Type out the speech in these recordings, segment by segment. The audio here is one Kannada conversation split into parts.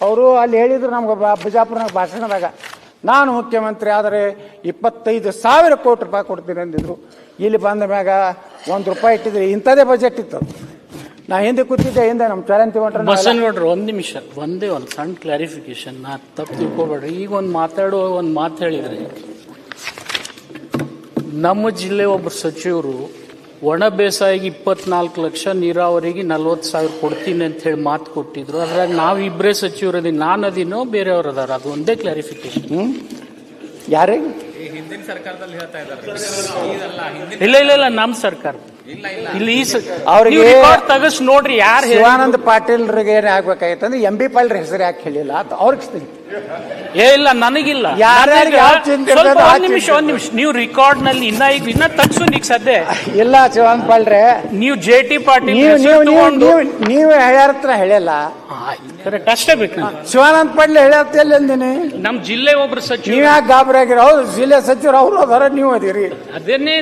ಅವರು ಅಲ್ಲಿ ಹೇಳಿದ್ರು ನಮ್ಗೆ ಬಿಜಾಪುರನಾಗ ಭಾಷಣದಾಗ, ನಾನು ಮುಖ್ಯಮಂತ್ರಿ ಆದರೆ 25,000 ಕೋಟಿ ರೂಪಾಯಿ ಕೊಡ್ತೀನಿ ಅಂದಿದ್ರು. ಇಲ್ಲಿ ಬಂದ ಮ್ಯಾಗ ₹1 ಇಟ್ಟಿದ್ರೆ ಇಂಥದೇ ಬಜೆಟ್ ಇತ್ತು. ನಾ ಹಿಂದೆ ಕೂತಿದ್ದೆ, ಹಿಂದೆ ನಮ್ಮ ಚರಂತಿ ಬಸನಗೌಡ್ರು ಒಂದ್ ನಿಮಿಷ, ಒಂದೇ ಒಂದು ಸಣ್ಣ ಕ್ಲಾರಿಫಿಕೇಶನ್, ನಾ ತಪ್ಪು ತಿಳ್ಕೊಬೇಡ್ರಿ. ಈಗ ಒಂದು ಮಾತು ಹೇಳಿದ್ರಿ, ನಮ್ಮ ಜಿಲ್ಲೆ ಒಬ್ಬರು ಸಚಿವರು ಒಣ ಬೇಸಾಯಿಗೆ 24 ಲಕ್ಷ, ನೀರಾವರಿಗೆ 40,000 ಕೊಡ್ತೀನಿ ಅಂತ ಹೇಳಿ ಮಾತು ಕೊಟ್ಟಿದ್ರು. ಅದ್ರಾಗ ನಾವು ಇಬ್ಬರೇ ಸಚಿವರು ಅದೀನಿ, ನಾನು ಅದೀನೋ ಬೇರೆಯವ್ರು ಅದಾರ, ಅದು ಒಂದೇ ಕ್ಲಾರಿಫಿಕೇಶನ್. ಯಾರಿಗೆ ಹಿಂದಿನ ಸರ್ಕಾರದಲ್ಲಿ ಹೇಳ್ತಾ ಇದ್ದಾರೆ. ಇಲ್ಲ ನಮ್ಮ ಸರ್ಕಾರ ಇಲ್ಲಿ ಅವ್ರಿಗೆ ತಗಸ್ ನೋಡ್ರಿ. ಯಾರು ಶಿವಾನಂದ ಪಾಟೀಲ್ರಿಗೆ ಏನ್ ಆಗ್ಬೇಕಾಗಿತ್ತಂದ್ರೆ MB ಪಾಟೀಲ್ ಹೆಸರು ಯಾಕೆ ಹೇಳಿಲ್ಲ ಅಂತ ಅವ್ರಿಗೆ ಇಲ್ಲ, ನನಗಿಲ್ಲ. ಒಂದ್ ನಿಮಿಷ, ನೀವು ರೆಕಾರ್ಡ್ ನಲ್ಲಿ ಇನ್ನ ತಗ್ಸೋನಿಕ್ ಸದ್ಯ ಇಲ್ಲ. ಶಿವಾನಂದ ಪಾಲ್ರೆ, ನೀವು JT ಪಾಟೀಲ್ ನೀವು ಹೇಳ್ಯಾರತ್ರ ಹೇಳಿಲ್ಲ, ಕರೆಕ್ಟ್ ಅಷ್ಟೇ ಬೇಕು. ಶಿವಾನಂದ ಪಾಟೀಲ್ ಹೇಳ್ಯಾರ್ತಿಲ್ಲ ಅಂದಿನಿ. ನಮ್ ಜಿಲ್ಲೆ ಒಬ್ರು ಸಚಿವ, ನೀವ್ ಯಾಕೆ ಗಾಬರಿ ಆಗಿರ? ಹೌದು, ಜಿಲ್ಲೆ ಸಚಿವರು ಅವ್ರು ಅದಾರ, ನೀವು ಅದೀರಿ. ಅದೇನೇ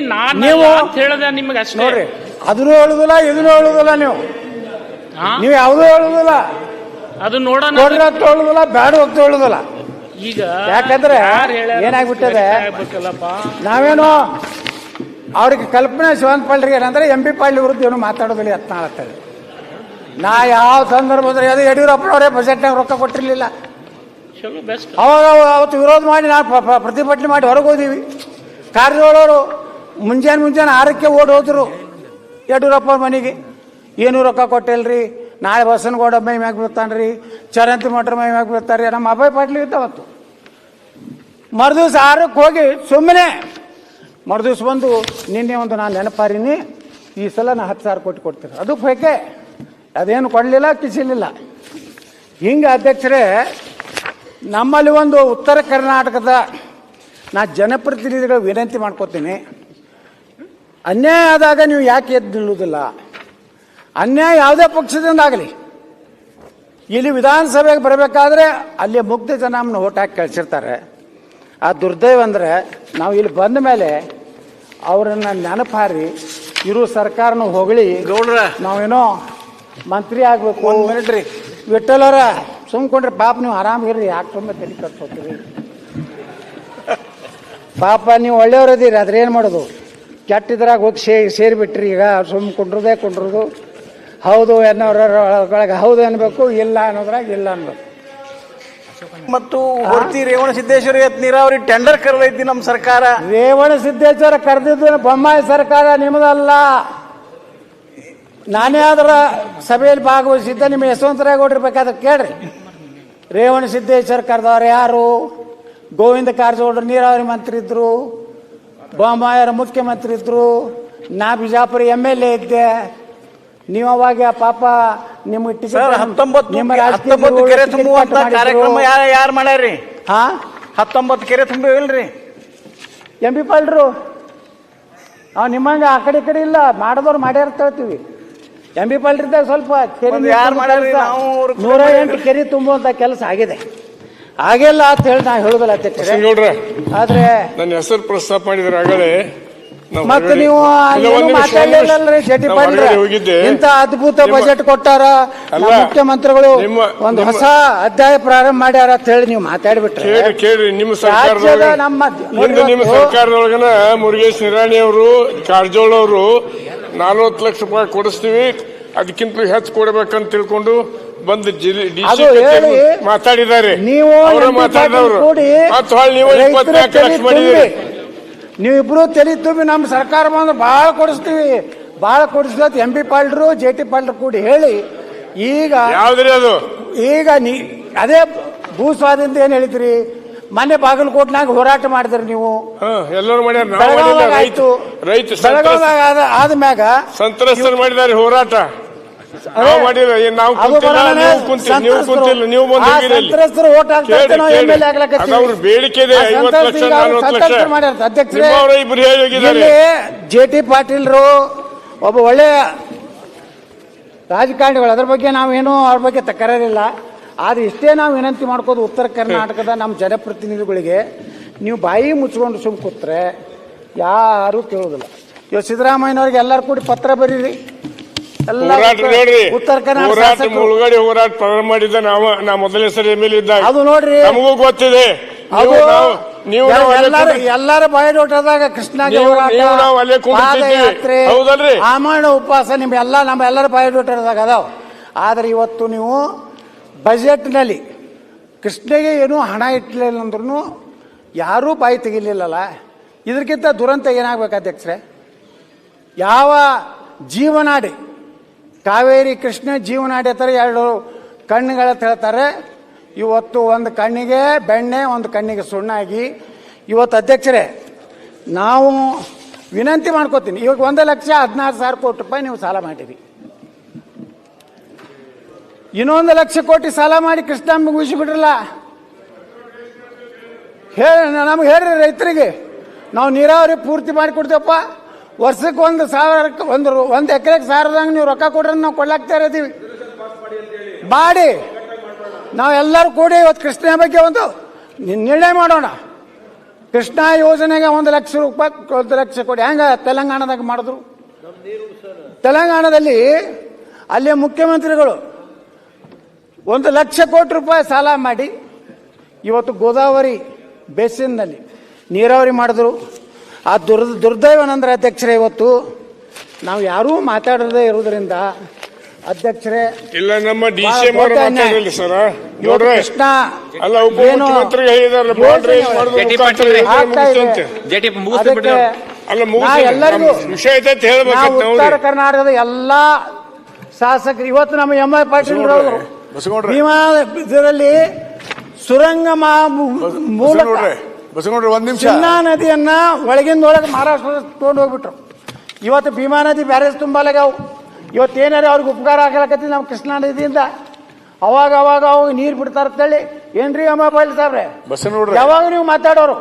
ನೀವು ಹೇಳದ ನಿಮ್ಗೆ ಅಷ್ಟೇ ನೋಡ್ರಿ, ಅದನ್ನು ಹೇಳುದಿಲ್ಲ ಇದನ್ನು ಹೇಳುದಿಲ್ಲ, ನೀವು ಯಾವುದೂ ಹೇಳುದಿಲ್ಲ, ಅದು ನೋಡೋಣ ಹೇಳುದಿಲ್ಲ, ಬ್ಯಾಡ ಹೋಗ್ತಾ ಹೇಳುದಿಲ್ಲ. ಈಗ ಯಾಕಂದ್ರೆ ಏನಾಗ್ಬಿಟ್ಟದೆ, ನಾವೇನೋ ಅವ್ರಿಗೆ ಕಲ್ಪನೆ ಶಿವಾನಂದ ಪಾಲ್ರಿಗೆ ಏನಂದ್ರೆ MB ಪಾಟೀಲ್ ವಿರುದ್ಧ ಏನು ಮಾತಾಡೋದಿಲ್ಲ ಯತ್ನಾಳತ್ತೇಳಿ. ನಾ ಯಾವ ಸಂದರ್ಭದಲ್ಲಿ ಅದು ಯಡಿಯೂರಪ್ಪನವರೇ ಬಜೆಟ್ನಾಗ ರೊಕ್ಕ ಕೊಟ್ಟಿರ್ಲಿಲ್ಲ, ಅವಾಗ ಅವತ್ತು ವಿರೋಧ ಮಾಡಿ ನಾವು ಪ್ರತಿಭಟನೆ ಮಾಡಿ ಹೊರಗೆ ಹೋದೀವಿ. ಕಾರಜೋಳವರು ಮುಂಜಾನೆ 6ಕ್ಕೆ ಓಡಿ ಹೋದ್ರು ಯಡಿಯೂರಪ್ಪ ಮನೆಗೆ. ಏನೂ ರೊಕ್ಕ ಕೊಟ್ಟಿಲ್ರಿ, ನಾಳೆ ಬಸನಗೌಡ ಮೈ ಮ್ಯಾಗ ಬೀಳ್ತಾನ್ರಿ, ಚರಂತಿ ಮಠರ ಮೈ ಮ್ಯಾಗ ಬೀಳ್ತಾರ್ರಿ, ನಮ್ಮ ಅಭಯ್ ಪಾಟೀಲ್ ಇದ್ದವತ್ತು. ಮರುದಿವ್ಸ 6ಕ್ಕೆ ಹೋಗಿ ಸುಮ್ಮನೆ ಮರುದಿವ್ಸ ಬಂದು ನಿನ್ನೆ ಒಂದು ನಾನು ನೆನಪಾರಿನಿ, ಈ ಸಲ ನಾ 10,000 ಕೋಟಿ ಕೊಡ್ತೀನಿ, ಅದು ಬೇಕೆ, ಅದೇನು ಕೊಡಲಿಲ್ಲ, ಕಿಸಿಲಿಲ್ಲ. ಹಿಂಗೆ ಅಧ್ಯಕ್ಷರೇ, ನಮ್ಮಲ್ಲಿ ಒಂದು ಉತ್ತರ ಕರ್ನಾಟಕದ ನಾ ಜನಪ್ರತಿನಿಧಿಗಳ ವಿನಂತಿ ಮಾಡ್ಕೋತೀನಿ, ಅನ್ಯಾಯ ಆದಾಗ ನೀವು ಯಾಕೆ ಎದ್ದು ನಿಲ್ಲುವುದಿಲ್ಲ? ಅನ್ಯಾಯ ಯಾವುದೇ ಪಕ್ಷದಿಂದ ಆಗಲಿ, ಇಲ್ಲಿ ವಿಧಾನಸಭೆಗೆ ಬರಬೇಕಾದ್ರೆ ಅಲ್ಲಿ ಮುಗ್ಧ ಜನ ನಮ್ಮನ್ನು ಓಟ್ ಹಾಕಿ ಕಳಿಸಿರ್ತಾರೆ. ಆ ದುರ್ದೈವ ಅಂದರೆ ನಾವು ಇಲ್ಲಿ ಬಂದ ಮೇಲೆ ಅವರನ್ನು ನೆನಪಾರಿ ಇರೋ ಸರ್ಕಾರನ ಹೊಗಳಿ ನಾವೇನೋ ಮಂತ್ರಿ ಆಗಬೇಕು. 1 ಮಿನಿಟ್ ರೀ ವಿಠಲವರ, ಸುಮ್ಕೊಂಡ್ರೆ ಪಾಪ ನೀವು ಆರಾಮಿರ್ರಿ, ಯಾಕೆ ತುಂಬ ತಲೆ ಕಟ್ಕೋತೀರಿ? ಪಾಪ ನೀವು ಒಳ್ಳೆಯವ್ರದೀರಿ, ಅದ್ರೇನು ಮಾಡೋದು? ಕೆಟ್ಟಿದ್ರಾಗ ಹೋಗಿ ಸೇರಿಬಿಟ್ರಿ. ಈಗ ಕುಂಡ್ರದು ಹೌದು ಅನ್ನೋರೊಳಗೆ ಹೌದು ಅನ್ಬೇಕು, ಇಲ್ಲ ಅನ್ನೋದ್ರಾಗ ಇಲ್ಲ ಅನ್ಬೇಕು. ಮತ್ತು ಹೊರತಿ ರೇವಣ ಸಿದ್ದೇಶ್ವರ ನೀರಾವರಿ ಟೆಂಡರ್ ಕರೆದೈತಿ ನಮ್ಮ ಸರ್ಕಾರ. ರೇವಣ ಸಿದ್ದೇಶ್ವರ ಕರೆದಿದ್ದು ಬೊಮ್ಮಾಯಿ ಸರ್ಕಾರ, ನಿಮ್ಮದಲ್ಲ. ನಾನೇ ಅದರ ಸಭೆಯಲ್ಲಿ ಭಾಗವಹಿಸಿದ್ದೆ, ನಿಮ್ಮ ಯಶವಂತರಾಯಗೌಡರು ಕೇಳ್ರಿ. ರೇವಣ ಸಿದ್ದೇಶ್ವರ ಕರೆದವ್ರು ಯಾರು? ಗೋವಿಂದ ಕಾರಜೋಳರು ನೀರಾವರಿ ಮಂತ್ರಿ ಇದ್ರು, ಬೊಮ್ಮಾಯರ ಮುಖ್ಯಮಂತ್ರಿ ಇದ್ರು, ನಾ ಬಿಜಾಪುರ MLA ಇದ್ದೆ. ನೀವು ಅವಾಗ ಪಾಪ ನಿಮ್ಗೆ ಟಿಕೆಟ್ 19 ಕೆರೆ ತುಂಬುವಂತ ಕಾರ್ಯಕ್ರಮ ಯಾರು ಮಾಡ್ಯಾರ್ರಿ? 19 ಕೆರೆ ತುಂಬಿಲ್ರಿ MB ಪಾಲ್ರು. ನಾವು ನಿಮ್ಮಂಗೆ ಆ ಕಡೆ ಇಲ್ಲ, ಮಾಡಿದವ್ರು ಮಾಡ್ಯಾರ ಹೇಳ್ತೀವಿ. MB ಪಾಲ್ರಿದ್ದಾಗ ಸ್ವಲ್ಪ ಕೆರೆ 108 ಕೆರೆ ತುಂಬುವಂತ ಕೆಲಸ ಆಗಿದೆ, ಆಗಿಲ್ಲ ಅಂತ ಹೇಳಿ ನಾ ಹೇಳುದಿಲ್ಲ ಅಧ್ಯಕ್ಷ. ಆದ್ರೆ ನನ್ನ ಹೆಸರು ಪ್ರಸ್ತಾಪ ಮಾಡಿದ್ರೆ ಆಗಲೇ ಮತ್ತೆ ನೀವು ಮಾತಾಡಲಿಲ್ಲಲ್ರಿ JT ಪಾಟೀಲ್ ಇಂತ ಅದ್ಭುತ ಬಜೆಟ್ ಕೊಟ್ಟಾರ, ಮುಖ್ಯಮಂತ್ರಿಗಳು ಒಂದು ಹೊಸ ಅಧ್ಯಾಯ ಪ್ರಾರಂಭ ಮಾಡ್ಯಾರ ಅಂತ ಹೇಳಿ ನೀವು ಮಾತಾಡ್ಬಿಟ್ರೆ ಕೇಳ್ರಿ. ನಿಮ್ಮ ಸರ್ಕಾರದೊಳಗನ ಮುರುಗೇಶ್ ನಿರಾಣಿ ಅವರು, ಕಾರಜೋಳ ಅವರು 40 ಲಕ್ಷ ರೂಪಾಯಿ ಕೊಡಿಸ್ತೀವಿ, ಅದಕ್ಕಿಂತ ಹೆಚ್ಚು ಕೊಡ್ಬೇಕಂತ ತಿಳ್ಕೊಂಡು ಬಂದು ಮಾತಾಡಿದ್ದಾರೆ. ನೀವು ನೀವಿಬ್ರು ತಲೆ ತುಂಬಿ ನಮ್ಮ ಸರ್ಕಾರ ಬಂದ್ರೆ ಭಾಳ ಕೊಡಿಸ್ತೀವಿ, ಭಾಳ ಕೊಡಿಸ್ಲತ್ MB ಪಾಲ್ರು JT ಪಾಲ್ರು ಕೂಡಿ ಹೇಳಿ. ಈಗ ಅದು ಈಗ ಅದೇ ಭೂ ಸ್ವಾಧೀನತೆ ಏನ್ ಹೇಳಿದ್ರಿ? ಮೊನ್ನೆ ಬಾಗಲಕೋಟ್ನಾಗ ಹೋರಾಟ ಮಾಡಿದ್ರಿ ನೀವು, ಎಲ್ಲರೂ ಮಾಡ್ಯಾರ. ಆಯ್ತು, ಬೆಳಗಾವಿದಾಗ ಆದ್ಮ್ಯಾಗ ಸಂತ್ರಸ್ತರು ಮಾಡಿದ್ದಾರೆ ಹೋರಾಟ. ಸಂತ್ರಸ್ತರು ಓಟ್ ಹಾಕ್ತಾರೆ, ಬೇಡಿಕೆ JT ಪಾಟೀಲ್ರು ಒಬ್ಬ ಒಳ್ಳೆ ರಾಜಕಾರಣಿಗಳು, ಅದ್ರ ಬಗ್ಗೆ ನಾವೇನು ಅವ್ರ ಬಗ್ಗೆ ತಕರಾರಿಲ್ಲ. ಆದ್ರೆ ಇಷ್ಟೇ ನಾವು ವಿನಂತಿ ಮಾಡ್ಕೋದು ಉತ್ತರ ಕರ್ನಾಟಕದ ನಮ್ಮ ಜನಪ್ರತಿನಿಧಿಗಳಿಗೆ, ನೀವು ಬಾಯಿ ಮುಚ್ಕೊಂಡು ಸುಮ್ ಕೂತ್ರೆ ಯಾರು ಕೇಳೋದಿಲ್ಲ. ಇವಾಗ ಸಿದ್ದರಾಮಯ್ಯನವ್ರಿಗೆ ಎಲ್ಲರೂ ಕೂಡಿ ಪತ್ರ ಬರೀರಿ, ಎಲ್ಲ ಹೋರಾಟ ನೋಡ್ರಿ, ಉತ್ತರ ಕನ್ನಡ ಹೋರಾಟ ಶಾಸಕರು. ಮುಳುಗಡೆ ಹೋರಾಟ ಪ್ರಾರಂಭ ಮಾಡಿದ್ದ ನಾ ಮೊದಲನೇ ಸರಿ ಎಮ್ಎಲ್ಎ ಇದ್ದಾಗ ಅದು ನೋಡ್ರಿ, ನಮಗೂ ಗೊತ್ತಿದೆ. ಅದು ನೀವು ನಾವು ಅಲ್ಲೇ ಎಲ್ಲರ ಬಾಯಿಡೋಟದಾಗ ಕೃಷ್ಣಗೆ ಹೋರಾಟ, ನೀವು ನಾವು ಅಲ್ಲೇ ಕುಂದಿರ್ತಿದ್ವಿ. ಪಾದಯಾತ್ರೆ, ಹೌದಲ್ರಿ? ಆಮರಣ ಉಪವಾಸ ನಮ್ಮೆಲ್ಲರ ಬಾಯಿಡೋಟದಾಗ ಅದಾವ. ಆದ್ರೆ ಇವತ್ತು ನೀವು ಬಜೆಟ್ನಲ್ಲಿ ಕೃಷ್ಣಗೆ ಏನೂ ಹಣ ಇಟ್ಟಲಿಲ್ಲ ಅಂದ್ರೂ ಯಾರೂ ಬಾಯಿ ತೆಗಿಲಿಲ್ಲಲ್ಲ. ಇದಕ್ಕಿಂತ ದುರಂತ ಏನಾಗಬೇಕು ಅಧ್ಯಕ್ಷರೇ? ಯಾವ ಜೀವನಾಡಿ ಕಾವೇರಿ ಕೃಷ್ಣ ಜೀವನಾಡಿ ಹತ್ರ ಎರಡು ಕಣ್ಣುಗಳ ಹೇಳ್ತಾರೆ. ಇವತ್ತು ಒಂದು ಕಣ್ಣಿಗೆ ಬೆಣ್ಣೆ, ಒಂದು ಕಣ್ಣಿಗೆ ಸುಣ್ಣಾಗಿ ಇವತ್ತು ಅಧ್ಯಕ್ಷರೇ ನಾವು ವಿನಂತಿ ಮಾಡ್ಕೋತೀನಿ. ಇವಾಗ 1,16,000 ಕೋಟಿ ರೂಪಾಯಿ ನೀವು ಸಾಲ ಮಾಡಿರಿ. ಇನ್ನೊಂದು 1,00,000 ಕೋಟಿ ಸಾಲ ಮಾಡಿ ಕೃಷ್ಣ ಮುಗಿಸಿಬಿಡ್ರಲ್ಲ. ನಮ್ಗೆ ಹೇಳ್ರಿ ರೈತರಿಗೆ, ನಾವು ನೀರಾವರಿ ಪೂರ್ತಿ ಮಾಡಿ ಕೊಡ್ತೇವಪ್ಪ. ವರ್ಷಕ್ಕೆ 1,000 ಒಂದು ಎಕರೆಗೆ 1,000ದಂಗೆ ನೀವು ರೊಕ್ಕ ಕೊಡ್ರಿ, ನಾವು ಕೊಡ್ಲಾಗ್ತಾ ಇದ್ದೀವಿ. ಮಾಡಿ ನಾವೆಲ್ಲರೂ ಕೂಡಿ ಇವತ್ತು ಕೃಷ್ಣ ಬಗ್ಗೆ ಒಂದು ನಿರ್ಣಯ ಮಾಡೋಣ. ಕೃಷ್ಣ ಯೋಜನೆಗೆ 1,00,000 ರೂಪಾಯಿ, 1,00,000 ಕೋಟಿ ಹೆಂಗ ತೆಲಂಗಾಣದಾಗ ಮಾಡಿದ್ರು. ತೆಲಂಗಾಣದಲ್ಲಿ ಅಲ್ಲಿಯ ಮುಖ್ಯಮಂತ್ರಿಗಳು 1,00,000 ಕೋಟಿ ರೂಪಾಯಿ ಸಾಲ ಮಾಡಿ ಇವತ್ತು ಗೋದಾವರಿ ಬೇಸಿನ್ನಲ್ಲಿ ನೀರಾವರಿ ಮಾಡಿದ್ರು. ಆ ದುರ್ದೈವನಂದ್ರೆ ಅಧ್ಯಕ್ಷರೇ, ಇವತ್ತು ನಾವು ಯಾರೂ ಮಾತಾಡದೇ ಇರುವುದರಿಂದ ಅಧ್ಯಕ್ಷರೇ ಇಲ್ಲ, ನಮ್ಮ ಡಿಸಿಎಂ ಅವರು ಮಾತಾಡಲಿ ಸರ್. ನೋಡ್ರಿ, ಕೃಷ್ಣ ಅಲ್ಲ ಉಪಮುಖ್ಯಮಂತ್ರಿ ಹೇಳಿದಾರೆ ಬಾಂಡ್ ರೈಸ್ ಎಲ್ಲರಿಗೂ ವಿಷಯ ಐತೆ ನಾವು ಹೇಳ್ಬೇಕು. ಉತ್ತರ ಕರ್ನಾಟಕದ ಎಲ್ಲಾ ಶಾಸಕರು ಇವತ್ತು ನಮ್ಮ ಎಂ.ಐ. ಪಾಟೀಲ್ ಭೀಮಾ ಇದರಲ್ಲಿ ಸುರಂಗ ಮೂಲಕ ಒಂದ್ ನಿಮಿಷ, ಚಿನ್ನಾ ನದಿಯನ್ನ ಒಳಗಿಂದೊಳಗೆ ಮಹಾರಾಷ್ಟ್ರ ತಗೊಂಡು ಹೋಗ್ಬಿಟ್ರು. ಇವತ್ತು ಭೀಮಾ ನದಿ ಬ್ಯಾರೇಜ್ ತುಂಬಲಾಗ್ಯಾವು. ಇವತ್ತೇನಾರ ಅವ್ರಿಗೆ ಉಪಕಾರ ಆಗಲಕತ್ತಿ ನಮ್ಮ ಕೃಷ್ಣಾ ನದಿಯಿಂದ. ಅವಾಗ ನೀರು ಬಿಡ್ತಾರ ಅಂತೇಳಿ ಏನ್ರಿ ಎಂ.ಐ. ಪಾಟೀಲ್ ಸಾಹೇಬ್ರೆ, ಯಾವಾಗ ನೀವು ಮಾತಾಡೋರು?